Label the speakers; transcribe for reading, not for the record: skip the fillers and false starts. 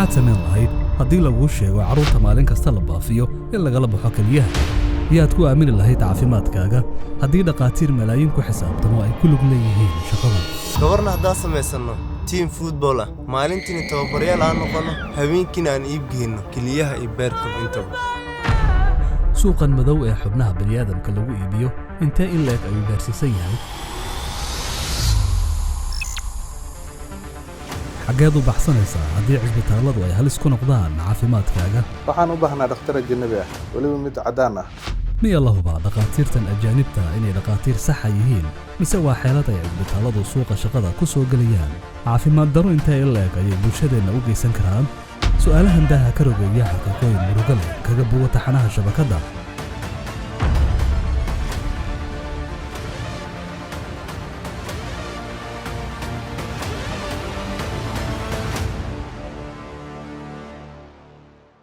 Speaker 1: maxaad samayn lahayd haddii laguu sheego carruurta maalin kasta la baafiyo in lagala baxo keliyaha yaad ku aamini lahayd caafimaadkaaga haddii dhaqaatiir malaayiin ku xisaabtamo ay ku lug leeyihiin shaqadan
Speaker 2: gabarna haddaan samaysano team football ah maalintii tababaryaal aan noqono habeenkiina aan iib geyno keliyaha iyo beerka intaba
Speaker 1: suuqan madow ee xubnaha bani'aadamka lagu iibiyo intee in leeg ayuu gaarsiisan yahay xageed u baxsanaysaa haddii cisbitaalladu ay halis ku noqdaan caafimaadkaaga
Speaker 3: waxaan u baahnaa dhakhtar ajnabi ah weliba mid caddaan ah
Speaker 1: miya la hubaa dhaqaatiirtan ajaanibta inay dhaqaatiir saxa yihiin mise waa xeelad ay cisbitaalladu suuqa shaqada ku soo gelayaan caafimaad daro intee in leeg ayay bulshadeenna u geysan karaan su'aalahan daaha ka rogeeya xaqiiqooyin murugo leh kaga buuga taxanaha shabakadda